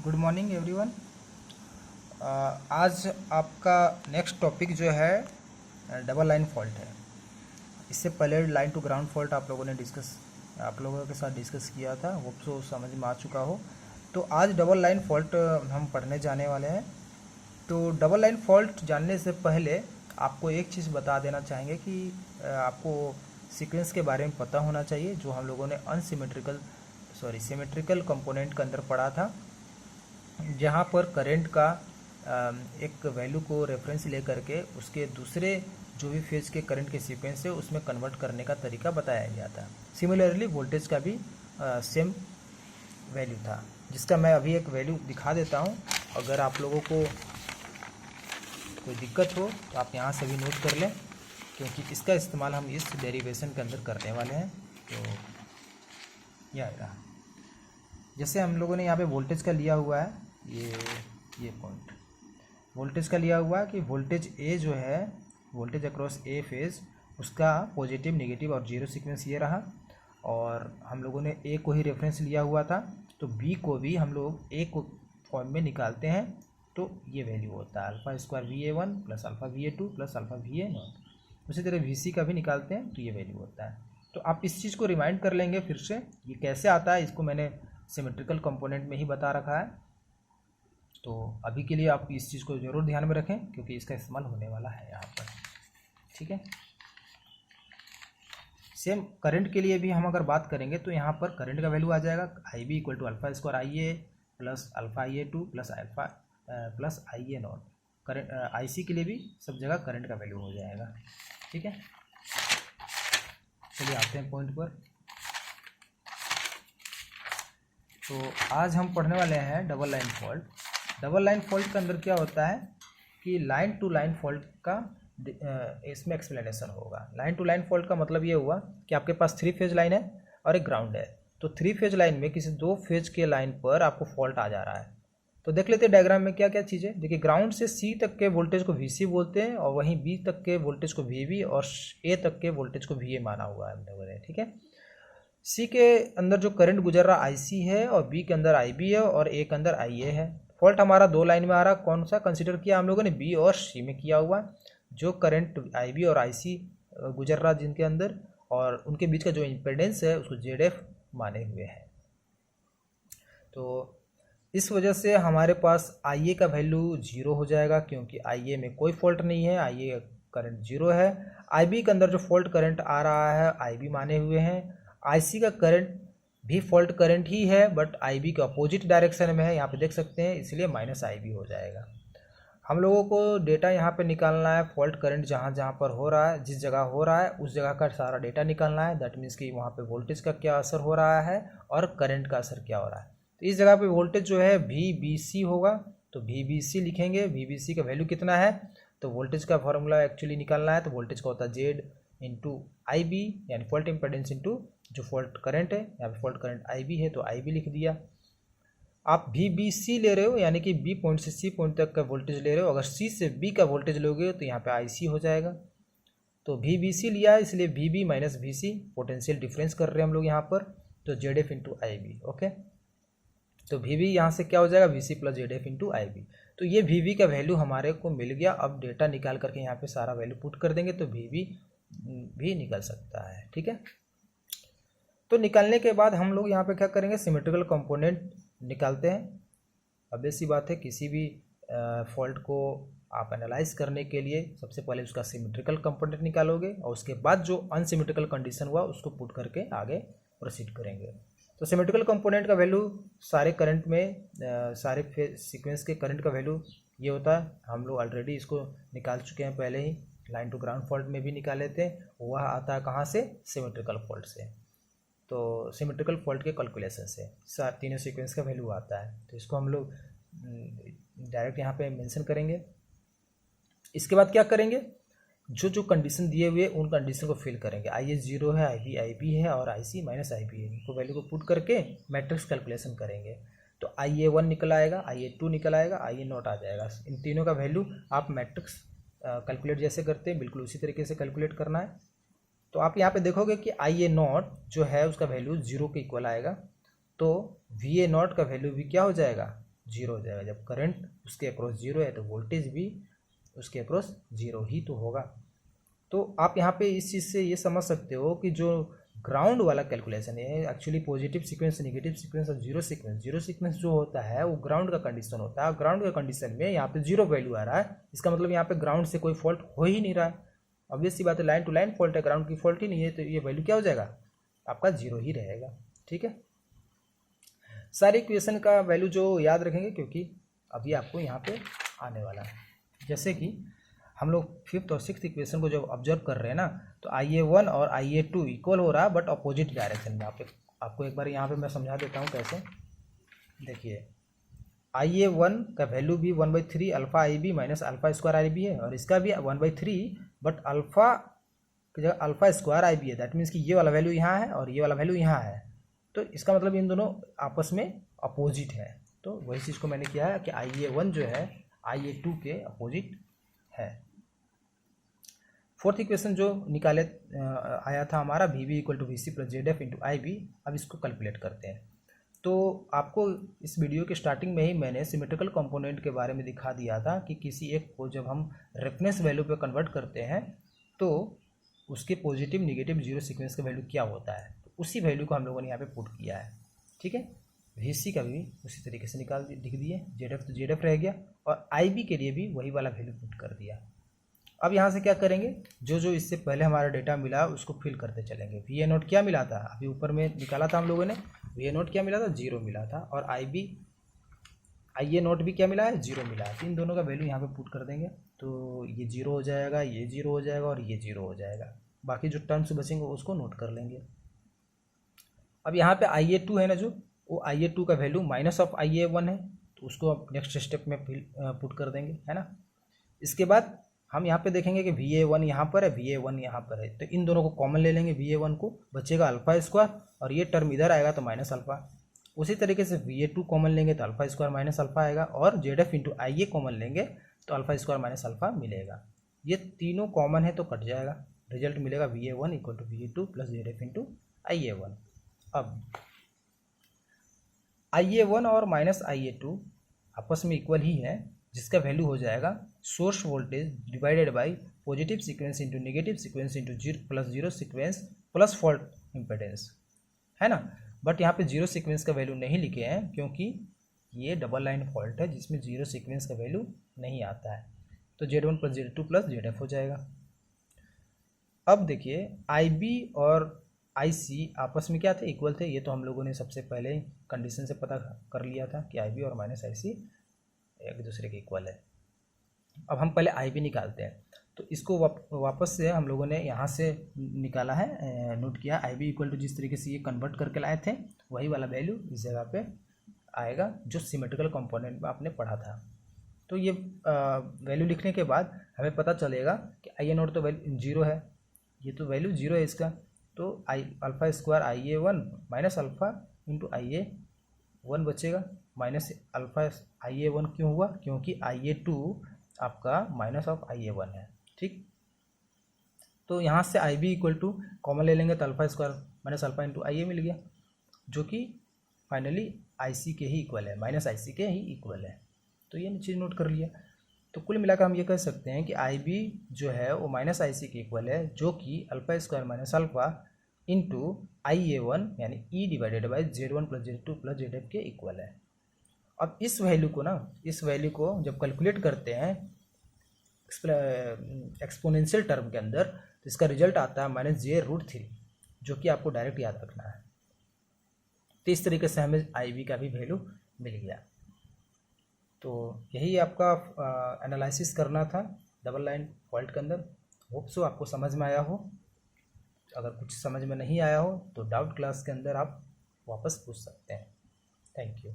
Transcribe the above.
Good morning everyone. आज आपका next topic जो है डबल लाइन फॉल्ट है। इससे पहले लाइन टू ग्राउंड फॉल्ट आप लोगों के साथ डिस्कस किया था, वो तो समझ में आ चुका हो। तो आज डबल लाइन फॉल्ट हम पढ़ने जाने वाले हैं। तो डबल लाइन फॉल्ट जानने से पहले आपको एक चीज़ बता देना चाहेंगे कि आपको सीक्वेंस के बारे में पता होना चाहिए, जो हम लोगों ने सिमेट्रिकल कंपोनेंट के अंदर पढ़ा था, जहाँ पर करंट का एक वैल्यू को रेफरेंस ले करके उसके दूसरे जो भी फेज के करंट के सीक्वेंस है उसमें कन्वर्ट करने का तरीका बताया गया था। सिमिलरली वोल्टेज का भी सेम वैल्यू था, जिसका मैं अभी एक वैल्यू दिखा देता हूँ। अगर आप लोगों को कोई दिक्कत हो तो आप यहाँ से भी नोट कर लें, क्योंकि इसका इस्तेमाल हम इस डेरिवेशन के अंदर करने वाले हैं। तो यह रहा, जैसे हम लोगों ने यहाँ पे वोल्टेज का लिया हुआ है, ये पॉइंट वोल्टेज का लिया हुआ है कि वोल्टेज ए जो है, वोल्टेज अक्रॉस ए फेज, उसका पॉजिटिव, नेगेटिव और जीरो सीक्वेंस ये रहा। और हम लोगों ने ए को ही रेफरेंस लिया हुआ था, तो बी को भी हम लोग ए को फॉर्म में निकालते हैं, तो ये वैल्यू होता है alpha square VA1 plus alpha VA2 plus alpha VA0। उसी तरह VC का भी निकालते हैं, तो ये वैल्यू होता है। तो आप इस चीज़ को रिमाइंड कर लेंगे फिर से, ये कैसे आता है इसको मैंने सिमेट्रिकल कंपोनेंट में ही बता रखा है। तो अभी के लिए आप इस चीज़ को ज़रूर ध्यान में रखें, क्योंकि इसका इस्तेमाल होने वाला है यहाँ पर। ठीक है, सेम करंट के लिए भी हम अगर बात करेंगे तो यहाँ पर करंट का वैल्यू आ जाएगा IB equal to alpha square IA plus alpha IA2 plus alpha plus IA0। Current IC के लिए भी सब जगह करंट का वैल्यू हो जाएगा। ठीक है, चलिए आते हैं पॉइंट पर। तो आज हम पढ़ने वाले हैं double line fault. Double line fault के अंदर क्या होता है कि लाइन टू लाइन फॉल्ट का इसमें एक्सप्लेनेशन होगा। लाइन टू लाइन फॉल्ट का मतलब ये हुआ कि आपके पास 3 फेज लाइन है और एक ग्राउंड है। तो 3 फेज लाइन में किसी 2 फेज के लाइन पर आपको फॉल्ट आ जा रहा है। तो देख लेते हैं डायग्राम में क्या क्या चीज़ें। देखिए, ग्राउंड से C तक के वोल्टेज को VC बोलते हैं, और वहीं B तक के वोल्टेज को VB और A तक के वोल्टेज को VA माना हुआ है हम लोगों ने। ठीक है, C के अंदर जो करंट गुजर रहा IC है, और B के अंदर IB है, और A के अंदर IA है। फॉल्ट हमारा 2 लाइन में आ रहा, कौन सा कंसिडर किया हम लोगों ने? B और C में किया हुआ। जो करंट IB और IC गुजर रहा जिनके अंदर, और उनके बीच का जो इम्पेडेंस है उसको ZF माने हुए हैं। तो इस वजह से हमारे पास IA का वैल्यू 0 हो जाएगा, क्योंकि IA में कोई फॉल्ट नहीं है, IA करंट 0 है। IB के अंदर जो फॉल्ट करंट आ रहा है IB माने हुए हैं। IC का करंट भी फॉल्ट करंट ही है, बट IB के अपोजिट डायरेक्शन में है, यहाँ पे देख सकते हैं, इसलिए माइनस IB हो जाएगा। हम लोगों को डेटा यहाँ पे निकालना है, फॉल्ट करंट जहाँ जहाँ पर हो रहा है, जिस जगह हो रहा है उस जगह का सारा डेटा निकालना है। दैट मीन्स कि वहाँ पे वोल्टेज का क्या असर हो रहा है और करंट का असर क्या हो रहा है। तो इस जगह पे वोल्टेज जो है VBC होगा, तो VBC लिखेंगे। VBC का वैल्यू कितना है? तो वोल्टेज का फॉर्मूला एक्चुअली निकालना है, तो वोल्टेज का होता है Z इंटू IB, यानी फॉल्ट इम्पेडेंस इंटू जो फॉल्ट करंट है। यहाँ पे फॉल्ट करंट IB है, तो IB लिख दिया। आप VBC ले रहे हो, यानी कि B पॉइंट से C पॉइंट तक का वोल्टेज ले रहे हो। अगर C से B का वोल्टेज लोगे तो यहाँ पे IC हो जाएगा। तो VBC लिया है, इसलिए VB minus VC, potential difference कर रहे हैं हम लोग यहाँ पर, तो ZF इंटू IB। ओके, तो VB यहाँ से क्या हो जाएगा? VC plus ZF into IB। तो ये VB का वैल्यू हमारे को मिल गया। अब डेटा निकाल करके यहाँ पे सारा वैल्यू पुट कर देंगे, तो VB भी निकल सकता है। ठीक है, तो निकालने के बाद हम लोग यहाँ पे क्या करेंगे? सिमेट्रिकल कंपोनेंट निकालते हैं। अब ऐसी बात है, किसी भी फॉल्ट को आप एनालाइज करने के लिए सबसे पहले उसका सिमेट्रिकल कंपोनेंट निकालोगे, और उसके बाद जो अनसिमेट्रिकल कंडीशन हुआ उसको पुट करके आगे प्रोसीड करेंगे। तो सिमेट्रिकल कंपोनेंट का वैल्यू सारे करंट में, सारे सीक्वेंस के करंट का वैल्यू ये होता है। हम लोग ऑलरेडी इसको निकाल चुके हैं पहले ही, लाइन टू ग्राउंड फॉल्ट में भी निकाले थे। वह आता है कहाँ से? सिमेट्रिकल फॉल्ट से। तो सिमेट्रिकल फॉल्ट के कैलकुलेशन से तीनों सीक्वेंस का वैल्यू आता है। तो इसको हम लोग डायरेक्ट यहाँ पे मेंशन करेंगे। इसके बाद क्या करेंगे? जो जो कंडीशन दिए हुए उन कंडीशन को फिल करेंगे। IA 0 है, IB है, और IC माइनस IB है। इनको वैल्यू को पुट करके मैट्रिक्स कैलकुलेशन करेंगे। तो IA1 निकल आएगा, IA2 निकल आएगा, IA0 आ जाएगा। इन तीनों का वैल्यू आप मैट्रिक्स कैलकुलेट जैसे करते हैं बिल्कुल उसी तरीके से कैलकुलेट करना है। तो आप यहाँ पे देखोगे कि IA0 जो है उसका वैल्यू 0 के इक्वल आएगा, तो VA0 का वैल्यू भी क्या हो जाएगा? जीरो हो जाएगा। जब करंट उसके अक्रॉस जीरो है तो वोल्टेज भी उसके अक्रॉस जीरो ही तो होगा। तो आप यहाँ पे इस चीज़ से ये समझ सकते हो कि जो ग्राउंड वाला कैलकुलेशन है actually positive sequence, negative sequence और जीरो सीक्वेंस जो होता है वो ग्राउंड का कंडीशन होता है। ग्राउंड का कंडीशन में यहाँ पे जीरो वैल्यू आ रहा है, इसका मतलब यहाँ पे ग्राउंड से कोई फॉल्ट हो ही नहीं रहा है। ऑब्वियस सी बात है, लाइन टू लाइन फॉल्ट है, ग्राउंड की फॉल्ट ही नहीं है, तो ये वैल्यू क्या हो जाएगा आपका जीरो ही रहेगा। ठीक है, सारे इक्वेशन का वैल्यू जो याद रखेंगे क्योंकि अभी आपको यहाँ पे आने वाला है। जैसे कि हम लोग फिफ्थ और सिक्स्थ इक्वेशन को जब ऑब्जर्व कर रहे हैं ना, तो IA1 और IA2 इक्वल हो रहा है बट अपोजिट डायरेक्शन में। आपको एक बार यहाँ पे मैं समझा देता हूँ कैसे। देखिए, IA1 का वैल्यू भी 1/3 alpha IB minus alpha square IB है, और इसका भी 1/3 बट अल्फा की जगह अल्फा स्क्वायर IB है। दैट मीन्स कि ये वाला वैल्यू यहाँ है और ये वाला वैल्यू यहाँ है, तो इसका मतलब इन दोनों आपस में अपोजिट है। तो वही चीज़ को मैंने किया है कि IA1 जो है IA2 के अपोजिट है। फोर्थ इक्वेशन जो निकाले आया था हमारा VB = VC + ZF × IB। अब इसको कैलकुलेट करते हैं। तो आपको इस वीडियो के स्टार्टिंग में ही मैंने सिमेट्रिकल कंपोनेंट के बारे में दिखा दिया था कि किसी एक को जब हम रेफरेंस वैल्यू पे कन्वर्ट करते हैं तो उसके पॉजिटिव, नेगेटिव, जीरो सीक्वेंस का वैल्यू क्या होता है। तो उसी वैल्यू को हम लोगों ने यहाँ पे पुट किया है। ठीक है, VC का भी उसी तरीके से लिख दिए, ZF तो ZF रह गया, और IB के लिए भी वही वाला वैल्यू पुट कर दिया। अब यहाँ से क्या करेंगे, जो जो इससे पहले हमारा डेटा मिला उसको फिल करते चलेंगे। VA0 क्या मिला था, अभी ऊपर में निकाला था हम लोगों ने, VA0 क्या मिला था, जीरो मिला था, और IA0 भी क्या मिला है, जीरो मिला है। इन दोनों का वैल्यू यहाँ पे पुट कर देंगे, तो ये जीरो हो जाएगा, ये जीरो हो जाएगा और ये जीरो हो जाएगा। बाकी जो टर्म्स बचेंगे उसको नोट कर लेंगे। अब यहाँ पे IA2 है ना, जो वो IA2 का वैल्यू माइनस ऑफ IA1 है, तो उसको अब नेक्स्ट स्टेप में पुट कर देंगे, है ना। इसके बाद हम यहाँ पे देखेंगे कि VA1 यहाँ पर है, VA1 यहाँ पर है, तो इन दोनों को कॉमन ले लेंगे। VA1 को बचेगा अल्फा स्क्वायर, और ये टर्म इधर आएगा तो माइनस अल्फा। उसी तरीके से VA2 कॉमन लेंगे तो अल्फा स्क्वायर माइनस अल्फा आएगा, और ZF × IA कॉमन लेंगे तो अल्फा स्क्वायर माइनस अल्फा मिलेगा। ये तीनों कॉमन है तो कट जाएगा, रिजल्ट मिलेगा VA1 = VA2 + ZF × IA1। अब IA1 और माइनस IA2 आपस में इक्वल ही है, जिसका वैल्यू हो जाएगा source voltage divided by positive sequence into negative sequence into zero sequence plus fault impedance, है ना। बट यहाँ पे जीरो सीक्वेंस का वैल्यू नहीं लिखे हैं क्योंकि ये डबल लाइन फॉल्ट है जिसमें जीरो सीक्वेंस का वैल्यू नहीं आता है, तो Z1 + Z2 + ZF हो जाएगा। अब देखिए, IB और IC आपस में क्या थे, इक्वल थे। ये तो हम लोगों ने सबसे पहले कंडीशन से पता कर लिया था कि IB और माइनस IC एक दूसरे के इक्वल है। अब हम पहले IB निकालते हैं, तो इसको वापस से हम लोगों ने यहाँ से निकाला है, नोट किया। IB = जिस तरीके से ये कन्वर्ट करके लाए थे वही वाला वैल्यू इस जगह पे आएगा जो सिमेट्रिकल कंपोनेंट में आपने पढ़ा था। तो ये वैल्यू लिखने के बाद हमें पता चलेगा कि IA0 तो वैल्यू जीरो है, ये तो वैल्यू जीरो है इसका, तो alpha square IA1 minus alpha × IA1 बचेगा। माइनस अल्फा IA1 क्यों हुआ, क्योंकि IA2 आपका माइनस ऑफ IA1 है। ठीक, तो यहाँ से IB = कॉमन ले लेंगे तो alpha square minus alpha × IA मिल गया, जो कि फाइनली IC के ही इक्वल है, माइनस IC के ही इक्वल है। तो ये चीज़ नोट कर लिया। तो कुल मिलाकर हम ये कह सकते हैं कि IB जो है वो माइनस IC के इक्वल है, जो कि alpha square minus alpha × IA1 यानी E/Z1 + Z2 + ZF के इक्वल है। अब इस वैल्यू को जब कैलकुलेट करते हैं एक्सपोनेंशियल टर्म के अंदर, तो इसका रिजल्ट आता है -J√3, जो कि आपको डायरेक्ट याद रखना है। तो इस तरीके से हमें IB का भी वैल्यू मिल गया। तो यही आपका एनालिसिस करना था डबल लाइन फॉल्ट के अंदर। होप सो आपको समझ में आया हो। अगर कुछ समझ में नहीं आया हो तो डाउट क्लास के अंदर आप वापस पूछ सकते हैं। Thank you.